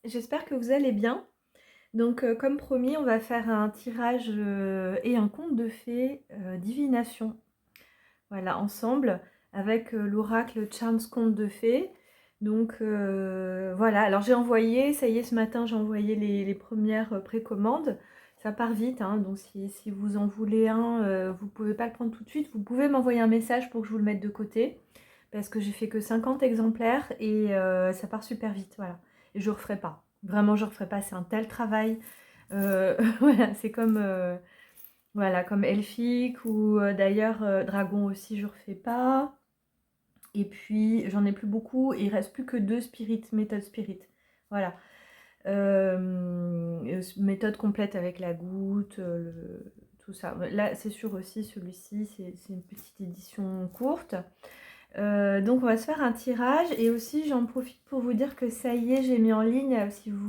j'espère que vous allez bien. Donc, comme promis, on va faire un tirage, et un conte de fées, divination. Voilà, ensemble avec, l'oracle Charms Conte de fées. Donc, voilà, alors j'ai envoyé, ça y est, ce matin, j'ai envoyé les 1res, précommandes. Ça part vite, hein, donc si vous en voulez un, vous pouvez pas le prendre tout de suite. Vous pouvez m'envoyer un message pour que je vous le mette de côté, parce que j'ai fait que 50 exemplaires et ça part super vite, voilà. Et je referai pas. Vraiment, je referai pas, c'est un tel travail. Voilà, c'est comme, voilà, comme Elphique ou d'ailleurs Dragon aussi, je refais pas. Et puis, j'en ai plus beaucoup, et il reste plus que 2 Spirit, méthode Spirit. Voilà. Méthode complète avec la goutte, tout ça. Là, c'est sûr aussi, celui-ci, c'est une petite édition courte. Donc on va se faire un tirage, et aussi j'en profite pour vous dire que ça y est, j'ai mis en ligne, si vous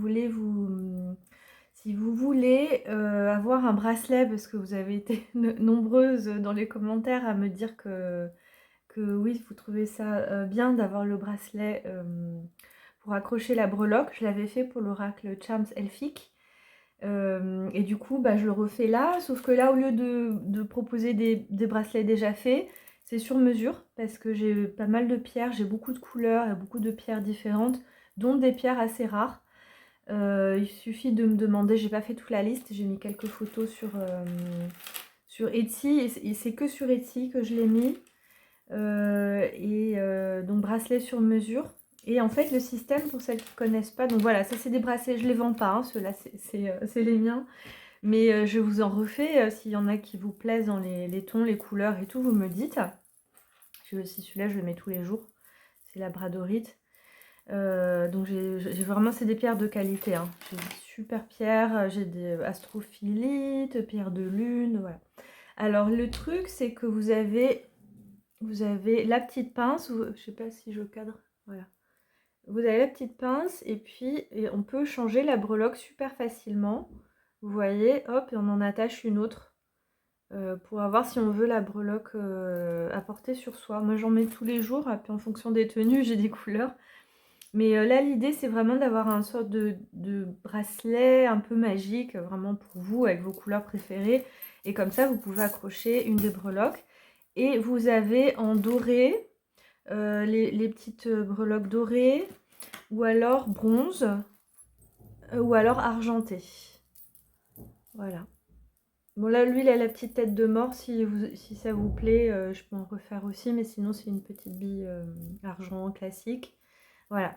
voulez avoir un bracelet, parce que vous avez été nombreuses dans les commentaires à me dire que oui, vous trouvez ça bien d'avoir le bracelet pour accrocher la breloque. Je l'avais fait pour l'oracle Charms Elphique. Et du coup, bah, je le refais là, sauf que là, au lieu de proposer des bracelets déjà faits, c'est sur mesure, parce que j'ai pas mal de pierres, j'ai beaucoup de couleurs et beaucoup de pierres différentes, dont des pierres assez rares. Il suffit de me demander, j'ai pas fait toute la liste, j'ai mis quelques photos sur Etsy, et c'est que sur Etsy que je l'ai mis. Donc bracelet sur mesure. Et en fait, le système, pour celles qui ne connaissent pas, donc voilà, ça c'est des bracelets, je les vends pas, hein, ceux-là c'est les miens. Mais je vous en refais, s'il y en a qui vous plaisent dans les tons, les couleurs et tout, vous me dites. J'ai aussi celui-là, je le mets tous les jours. C'est la bradorite. Donc j'ai vraiment, c'est des pierres de qualité, hein. J'ai des super pierres, j'ai des astrophilites, pierres de lune, voilà. Alors le truc, c'est que vous avez la petite pince, je sais pas si je cadre, voilà. Vous avez la petite pince, et puis on peut changer la breloque super facilement. Vous voyez, hop, et on en attache une autre pour avoir, si on veut, la breloque à porter sur soi. Moi j'en mets tous les jours, et puis en fonction des tenues, j'ai des couleurs. Mais là, l'idée, c'est vraiment d'avoir un sorte de bracelet un peu magique, vraiment pour vous, avec vos couleurs préférées. Et comme ça, vous pouvez accrocher une des breloques. Et vous avez en doré, les petites breloques dorées, ou alors bronze, ou alors argenté. Voilà. Bon, là, lui, il a la petite tête de mort. Si ça vous plaît, je peux en refaire aussi. Mais sinon, c'est une petite bille argent classique. Voilà.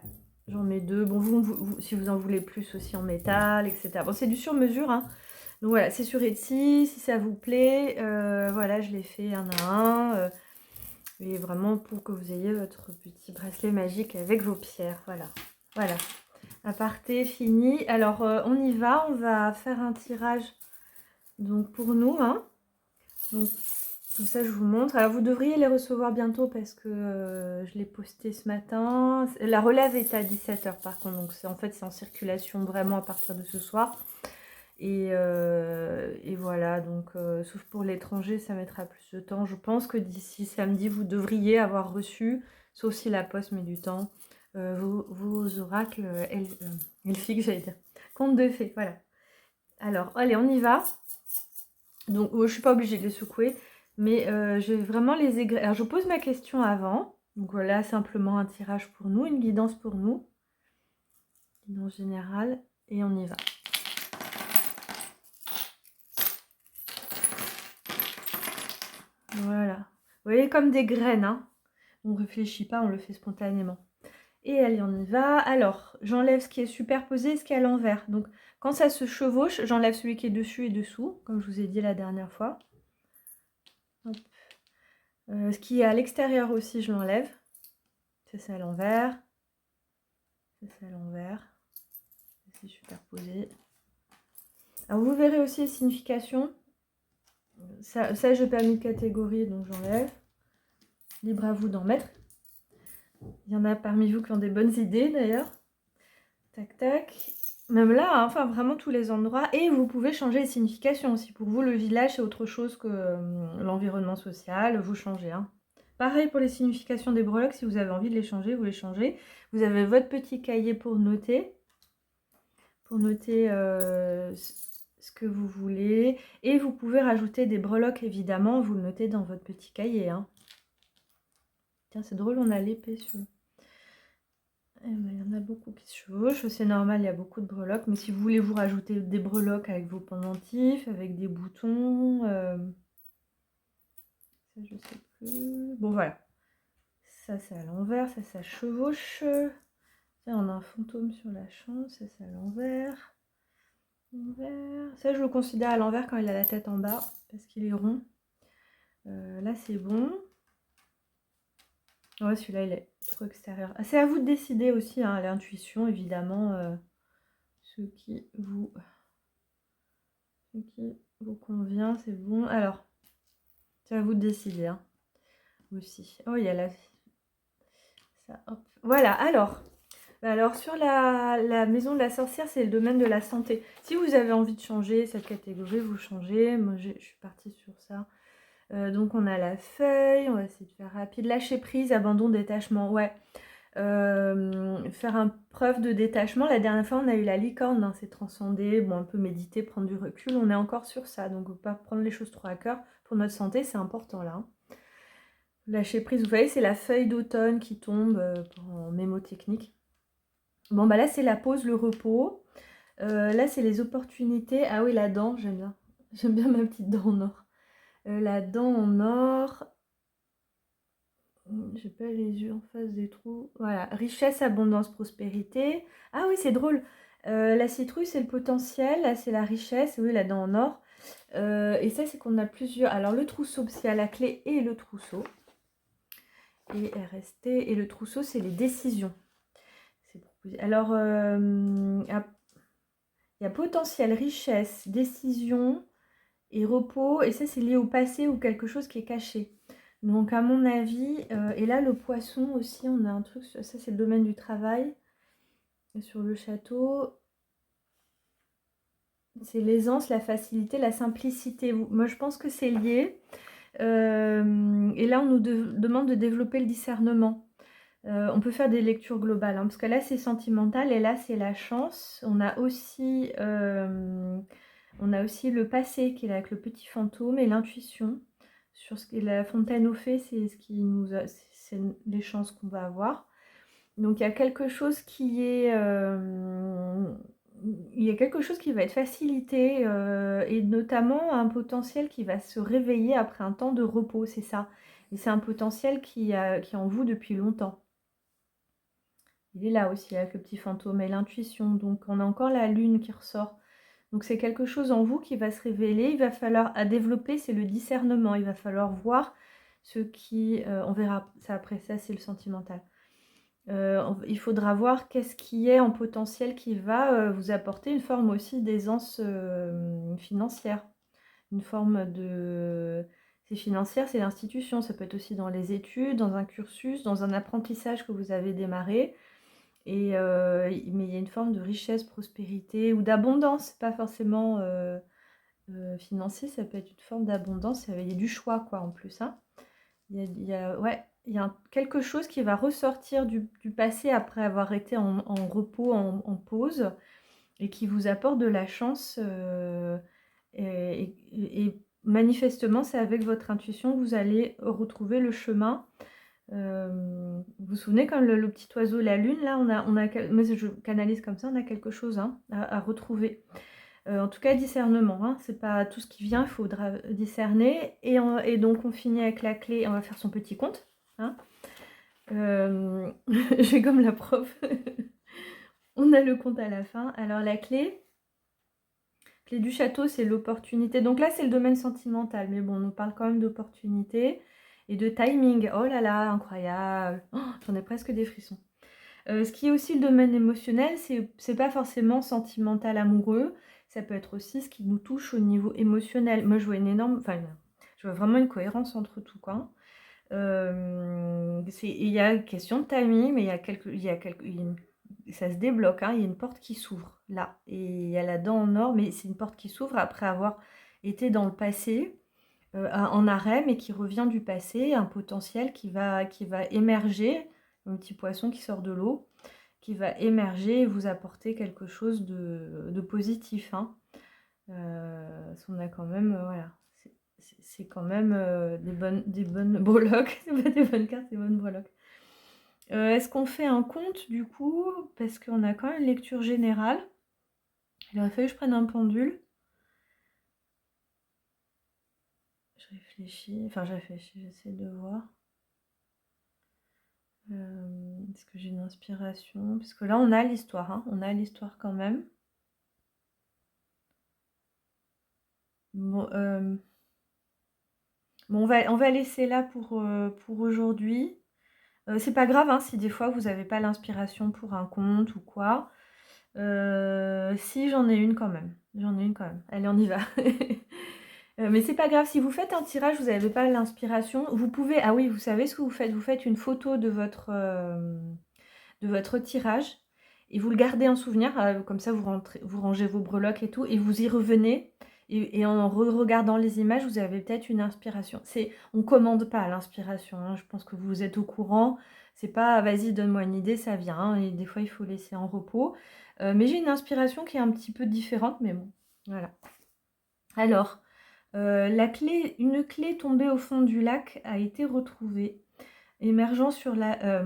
J'en mets 2. Bon, si vous en voulez plus aussi en métal, etc. Bon, c'est du sur-mesure, hein. Donc voilà, c'est sur Etsy. Si ça vous plaît, voilà, je l'ai fait un à un. Et vraiment pour que vous ayez votre petit bracelet magique avec vos pierres. Voilà. Voilà. Aparté fini. Alors, on y va. On va faire un tirage, donc pour nous, hein. Donc, comme ça, je vous montre. Alors, vous devriez les recevoir bientôt, parce que je l'ai posté ce matin. La relève est à 17 h par contre. Donc, en fait, c'est en circulation vraiment à partir de ce soir. Et voilà, donc sauf pour l'étranger, ça mettra plus de temps. Je pense que d'ici samedi, vous devriez avoir reçu, sauf si la poste met du temps, vos oracles elfiques, j'allais dire. Conte de fées, voilà. Alors, allez, on y va. Donc, je suis pas obligée de les secouer, mais je vais vraiment les égrener. Alors, je pose ma question avant. Donc voilà, simplement un tirage pour nous, une guidance pour nous. Guidance générale, et on y va. Voilà. Vous voyez, comme des graines, hein. On ne réfléchit pas, on le fait spontanément. Et allez, on y va. Alors, j'enlève ce qui est superposé et ce qui est à l'envers. Donc, quand ça se chevauche, j'enlève celui qui est dessus et dessous, comme je vous ai dit la dernière fois. Ce qui est à l'extérieur aussi, je l'enlève. Ça, c'est à l'envers. Ça, c'est à l'envers. C'est superposé. Alors, vous verrez aussi les significations. Ça je n'ai pas mis de catégorie, donc j'enlève. Libre à vous d'en mettre. Il y en a parmi vous qui ont des bonnes idées, d'ailleurs. Tac, tac. Même là, hein, enfin vraiment tous les endroits. Et vous pouvez changer les significations. Si pour vous le village c'est autre chose que l'environnement social, vous changez, hein. Pareil pour les significations des breloques, si vous avez envie de les changer, vous les changez. Vous avez votre petit cahier pour noter. pour noter ce que vous voulez. Et vous pouvez rajouter des breloques, évidemment, vous le notez dans votre petit cahier. Hein. Tiens, c'est drôle, on a l'épée sur... Eh ben, il y en a beaucoup qui se chevauchent, c'est normal, il y a beaucoup de breloques. Mais si vous voulez vous rajouter des breloques avec vos pendentifs, avec des boutons... ça, je sais plus... Bon, voilà. Ça, c'est à l'envers, ça chevauche. Tiens, on a un fantôme sur la chance, ça, c'est à l'envers. Ça, je le considère à l'envers quand il a la tête en bas, parce qu'il est rond. Là, c'est bon. Ouais, celui-là, il est trop extérieur. Ah, c'est à vous de décider aussi, hein, l'intuition, évidemment, ce qui vous convient, c'est bon. Alors, c'est à vous de décider, hein, aussi. Oh, il y a la... Ça, hop. Voilà, alors sur la maison de la sorcière, c'est le domaine de la santé. Si vous avez envie de changer cette catégorie, vous changez. Moi, je suis partie sur ça. Donc, on a la feuille. On va essayer de faire rapide. Lâcher prise, abandon, détachement. Ouais. Faire un preuve de détachement. La dernière fois, on a eu la licorne. Hein, c'est transcender. Bon, un peu méditer, prendre du recul. On est encore sur ça. Donc, pas prendre les choses trop à cœur. Pour notre santé, c'est important là. Hein. Lâcher prise, vous voyez, c'est la feuille d'automne qui tombe en mémotechnique. Bon, bah là, c'est la pause, le repos. Là, c'est les opportunités. Ah oui, la dent, j'aime bien. J'aime bien ma petite dent en or. La dent en or. J'ai pas les yeux en face des trous. Voilà, richesse, abondance, prospérité. Ah oui, c'est drôle. La citrouille, c'est le potentiel. Là, c'est la richesse. Oui, la dent en or. Et ça, c'est qu'on a plusieurs. Alors, le trousseau, parce qu'il y a la clé et le trousseau. Et RST. Et le trousseau, c'est les décisions. Alors, il y a potentiel, richesse, décision et repos. Et ça, c'est lié au passé ou quelque chose qui est caché. Donc, à mon avis, et là, le poisson aussi, on a un truc, ça, c'est le domaine du travail. Et sur le château, c'est l'aisance, la facilité, la simplicité. Moi, je pense que c'est lié. Et là, on nous demande de développer le discernement. On peut faire des lectures globales, hein, parce que là, c'est sentimental et là, c'est la chance. On a aussi le passé qui est là avec le petit fantôme et l'intuition. Sur ce que la fontaine aux fées, c'est ce qui nous a, c'est les chances qu'on va avoir. Donc il y a quelque chose qui est, il y a quelque chose qui va être facilité et notamment un potentiel qui va se réveiller après un temps de repos, c'est ça. Et c'est un potentiel qui est en vous depuis longtemps. Il est là aussi avec le petit fantôme et l'intuition. Donc on a encore la lune qui ressort. Donc c'est quelque chose en vous qui va se révéler. Il va falloir à développer, c'est le discernement. Il va falloir voir ce qui... on verra ça après, ça c'est le sentimental. Il faudra voir qu'est-ce qui est en potentiel qui va vous apporter une forme aussi d'aisance financière. Une forme de... C'est financière, c'est l'institution. Ça peut être aussi dans les études, dans un cursus, dans un apprentissage que vous avez démarré. Mais il y a une forme de richesse, prospérité ou d'abondance, pas forcément financier, ça peut être une forme d'abondance, il y a du choix quoi en plus. Hein. Ouais, il y a quelque chose qui va ressortir du passé après avoir été en repos, en pause, et qui vous apporte de la chance. Et manifestement, c'est avec votre intuition que vous allez retrouver le chemin. Vous vous souvenez comme le petit oiseau, la lune, là, moi je canalise comme ça, on a quelque chose hein, à retrouver. En tout cas, discernement, hein, c'est pas tout ce qui vient, il faudra discerner. Et donc, on finit avec la clé, on va faire son petit compte. Hein. Je fais comme la prof. On a le compte à la fin. Alors, la clé du château, c'est l'opportunité. Donc là, c'est le domaine sentimental, mais bon, on nous parle quand même d'opportunité et de timing. Oh là là, incroyable. Oh, j'en ai presque des frissons. Ce qui est aussi le domaine émotionnel, c'est pas forcément sentimental amoureux, ça peut être aussi ce qui nous touche au niveau émotionnel. Moi, je vois je vois vraiment une cohérence entre tout, quoi. Il y a une question de timing, mais ça se débloque, hein, il y a une porte qui s'ouvre, là. Et il y a la dent en or, mais c'est une porte qui s'ouvre après avoir été dans le passé, en arrêt, mais qui revient du passé, un potentiel qui va émerger, un petit poisson qui sort de l'eau. qui va émerger et vous apporter quelque chose de positif, hein. Parce qu'on a quand même, voilà, c'est quand même des bonnes breloques, c'est pas des bonnes cartes, des bonnes breloques. Est-ce qu'on fait un compte du coup? Parce qu'on a quand même une lecture générale. Il aurait fallu que je prenne un pendule. Je réfléchis, j'essaie de voir. Est-ce que j'ai une inspiration? Parce que là, on a l'histoire, hein. On a l'histoire quand même. Bon, bon on va laisser là pour aujourd'hui. C'est pas grave, hein, si des fois vous n'avez pas l'inspiration pour un conte ou quoi. Si, j'en ai une quand même. J'en ai une quand même. Allez, on y va. Mais c'est pas grave, si vous faites un tirage, vous n'avez pas l'inspiration, vous pouvez... Ah oui, vous savez ce que vous faites? Vous faites une photo de votre tirage et vous le gardez en souvenir, comme ça vous rangez vos breloques et tout, et vous y revenez. Et en regardant les images, vous avez peut-être une inspiration. On ne commande pas l'inspiration, hein, je pense que vous êtes au courant. C'est pas vas-y, donne-moi une idée, ça vient, hein, et des fois il faut laisser en repos. Mais j'ai une inspiration qui est un petit peu différente, mais bon, voilà. Alors, une clé tombée au fond du lac a été retrouvée, émergeant sur la,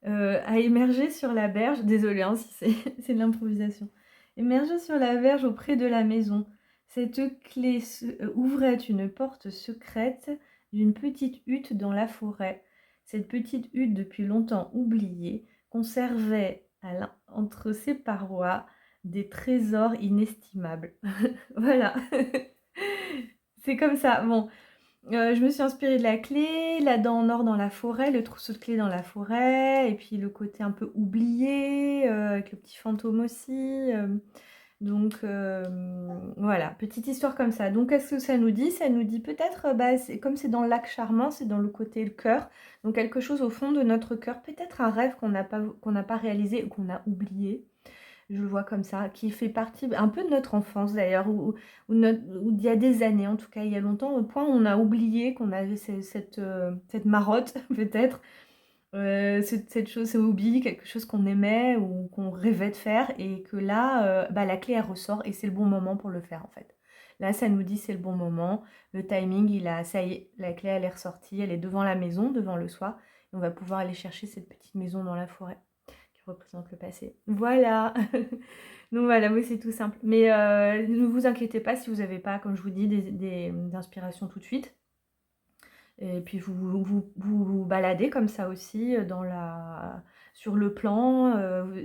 a émergé sur la berge. Désolée, hein, si c'est de l'improvisation. Émergeant sur la berge auprès de la maison. Cette clé ouvrait une porte secrète d'une petite hutte dans la forêt. Cette petite hutte, depuis longtemps oubliée, conservait entre ses parois des trésors inestimables. Voilà. C'est comme ça. Bon, je me suis inspirée de la clé, la dent en or dans la forêt, le trousseau de clés dans la forêt, et puis le côté un peu oublié, avec le petit fantôme aussi. Donc voilà, petite histoire comme ça. Donc qu'est-ce que ça nous dit? Ça nous dit peut-être, comme c'est dans le lac Charmant, c'est dans le côté le cœur, donc quelque chose au fond de notre cœur, peut-être un rêve qu'on n'a pas réalisé ou qu'on a oublié. Je le vois comme ça, qui fait partie un peu de notre enfance d'ailleurs, ou il y a des années, en tout cas il y a longtemps, au point où on a oublié qu'on avait cette marotte peut-être, cette chose, ce hobby, quelque chose qu'on aimait ou qu'on rêvait de faire, et que là, la clé elle ressort et c'est le bon moment pour le faire en fait. Là, ça nous dit c'est le bon moment, le timing, ça y est, la clé elle est ressortie, elle est devant la maison, devant le soi, et on va pouvoir aller chercher cette petite maison dans la forêt qui représente le passé. Voilà. Donc voilà, oui, c'est tout simple. Mais ne vous inquiétez pas si vous n'avez pas, comme je vous dis, des inspirations tout de suite. Et puis vous baladez comme ça aussi sur le plan.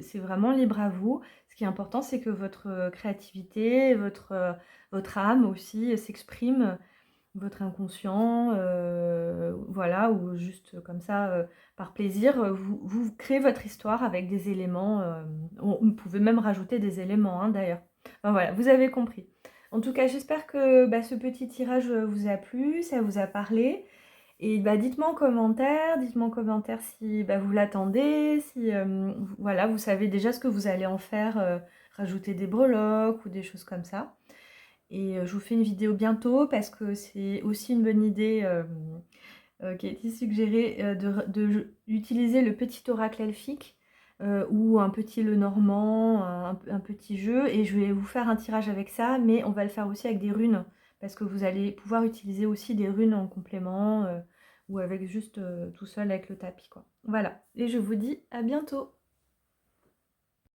C'est vraiment libre à vous. Ce qui est important, c'est que votre créativité, votre âme aussi s'exprime, votre inconscient, voilà, ou juste comme ça, par plaisir, vous créez votre histoire avec des éléments, vous pouvez même rajouter des éléments, hein, d'ailleurs. Enfin voilà, vous avez compris. En tout cas, j'espère que ce petit tirage vous a plu, ça vous a parlé. Et dites-moi en commentaire si vous l'attendez, si voilà, vous savez déjà ce que vous allez en faire, rajouter des breloques ou des choses comme ça. Et je vous fais une vidéo bientôt parce que c'est aussi une bonne idée qui a été suggérée, d'utiliser le petit oracle elfique ou un petit Lenormand, un petit jeu. Et je vais vous faire un tirage avec ça, mais on va le faire aussi avec des runes parce que vous allez pouvoir utiliser aussi des runes en complément ou avec juste tout seul avec le tapis, quoi. Voilà, et je vous dis à bientôt.